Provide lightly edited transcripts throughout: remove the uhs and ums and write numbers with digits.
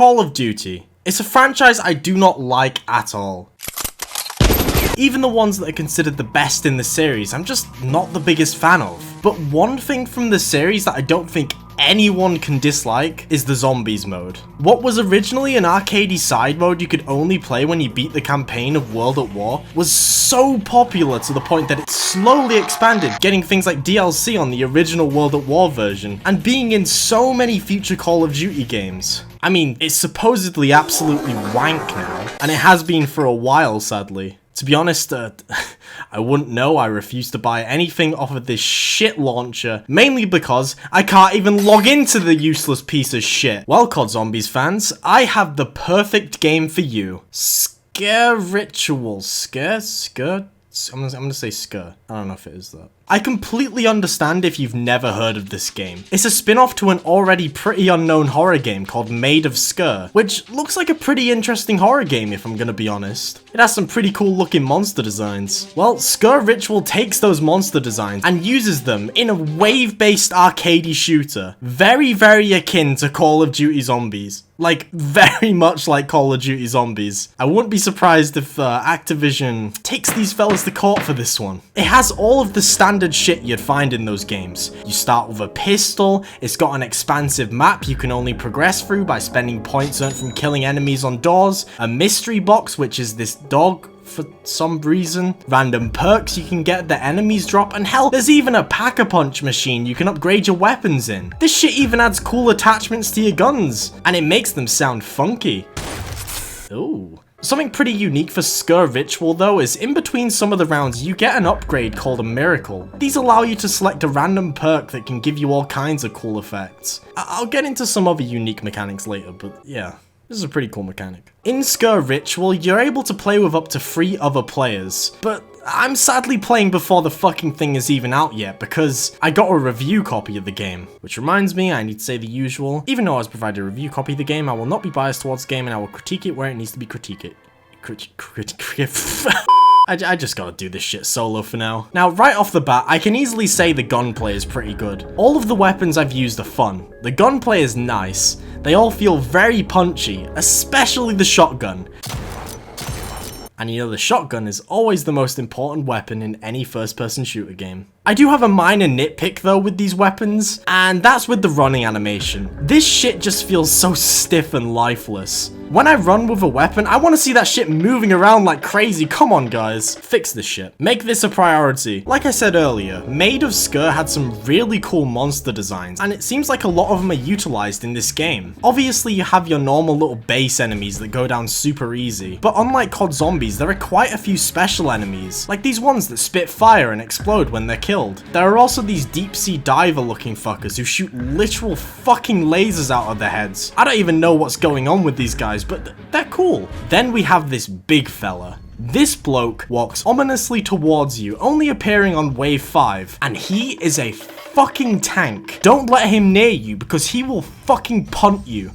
Call of Duty. It's a franchise I do not like at all. Even the ones that are considered the best in the series, I'm just not the biggest fan of. But one thing from the series that I don't think anyone can dislike is the zombies mode. What was originally an arcadey side mode you could only play when you beat the campaign of World at War was so popular to the point that it slowly expanded, getting things like DLC on the original World at War version, and being in so many future Call of Duty games. I mean, it's supposedly absolutely wank now, and it has been for a while, sadly. To be honest, I wouldn't know. I refuse to buy anything off of this shit launcher, mainly because I can't even log into the useless piece of shit. Well, COD Zombies fans, I have the perfect game for you. Sker Ritual. I'm gonna say Sker. I don't know if it is that. I completely understand if you've never heard of this game. It's a spin-off to an already pretty unknown horror game called Made of Sker, which looks like a pretty interesting horror game if I'm gonna be honest. It has some pretty cool looking monster designs. Well, Sker Ritual takes those monster designs and uses them in a wave-based arcadey shooter. Very, very akin to Call of Duty Zombies. Like, very much like Call of Duty Zombies. I wouldn't be surprised if Activision takes these fellas to court for this one. It has all of the standard shit you'd find in those games. You start with a pistol, it's got an expansive map you can only progress through by spending points earned from killing enemies on doors, a mystery box which is this dog for some reason, random perks you can get that enemies drop, and hell, there's even a pack-a-punch machine you can upgrade your weapons in. This shit even adds cool attachments to your guns, and it makes them sound funky. Ooh. Something pretty unique for Sker Ritual though is in between some of the rounds you get an upgrade called a miracle. These allow you to select a random perk that can give you all kinds of cool effects. I'll get into some other unique mechanics later, but yeah. This is a pretty cool mechanic. In Sker Ritual, you're able to play with up to 3 other players, but I'm sadly playing before the fucking thing is even out yet because I got a review copy of the game. Which reminds me, I need to say the usual. Even though I was provided a review copy of the game, I will not be biased towards the game and I will critique it where it needs to be critiqued. I just gotta do this shit solo for now. Now, right off the bat, I can easily say the gunplay is pretty good. All of the weapons I've used are fun. The gunplay is nice. They all feel very punchy, especially the shotgun. And you know the shotgun is always the most important weapon in any first-person shooter game. I do have a minor nitpick though with these weapons, and that's with the running animation. This shit just feels so stiff and lifeless. When I run with a weapon, I want to see that shit moving around like crazy. Come on guys, fix this shit. Make this a priority. Like I said earlier, Made of Sker had some really cool monster designs, and it seems like a lot of them are utilized in this game. Obviously you have your normal little base enemies that go down super easy, but unlike COD Zombies, there are quite a few special enemies, like these ones that spit fire and explode when they're killed. There are also these deep sea diver looking fuckers who shoot literal fucking lasers out of their heads. I don't even know what's going on with these guys, but they're cool. Then we have this big fella. This bloke walks ominously towards you, only appearing on wave 5, and he is a fucking tank. Don't let him near you because he will fucking punt you.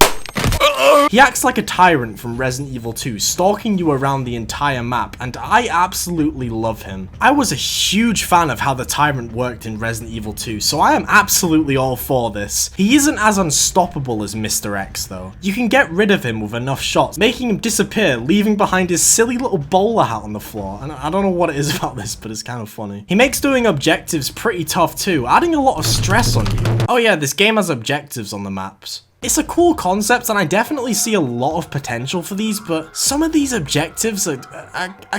He acts like a tyrant from Resident Evil 2, stalking you around the entire map, and I absolutely love him. I was a huge fan of how the tyrant worked in Resident Evil 2, so I am absolutely all for this. He isn't as unstoppable as Mr. X though. You can get rid of him with enough shots, making him disappear, leaving behind his silly little bowler hat on the floor, and I don't know what it is about this, but it's kind of funny. He makes doing objectives pretty tough too, adding a lot of stress on you. Oh yeah, this game has objectives on the maps. It's a cool concept and I definitely see a lot of potential for these, but some of these objectives are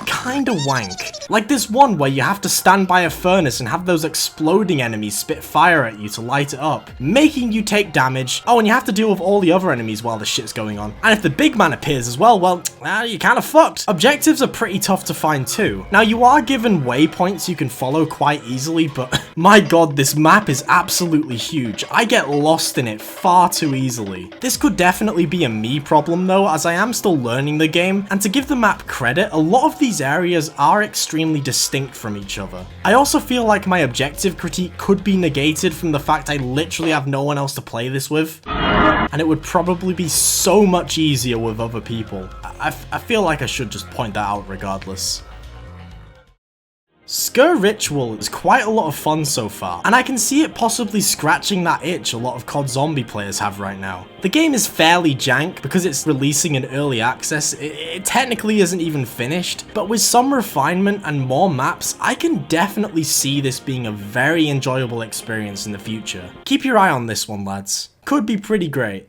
kind of wank. Like this one where you have to stand by a furnace and have those exploding enemies spit fire at you to light it up, making you take damage. Oh, and you have to deal with all the other enemies while the shit's going on. And if the big man appears as well, well, you're kind of fucked. Objectives are pretty tough to find too. Now you are given waypoints you can follow quite easily, but my god, this map is absolutely huge. I get lost in it far too easily. This could definitely be a me problem though, as I am still learning the game, and to give the map credit, a lot of these areas are extremely distinct from each other. I also feel like my objective critique could be negated from the fact I literally have no one else to play this with, and it would probably be so much easier with other people. I feel like I should just point that out regardless. Sker Ritual is quite a lot of fun so far, and I can see it possibly scratching that itch a lot of COD Zombie players have right now. The game is fairly jank because it's releasing in early access. It technically isn't even finished, but with some refinement and more maps, I can definitely see this being a very enjoyable experience in the future. Keep your eye on this one, lads. Could be pretty great.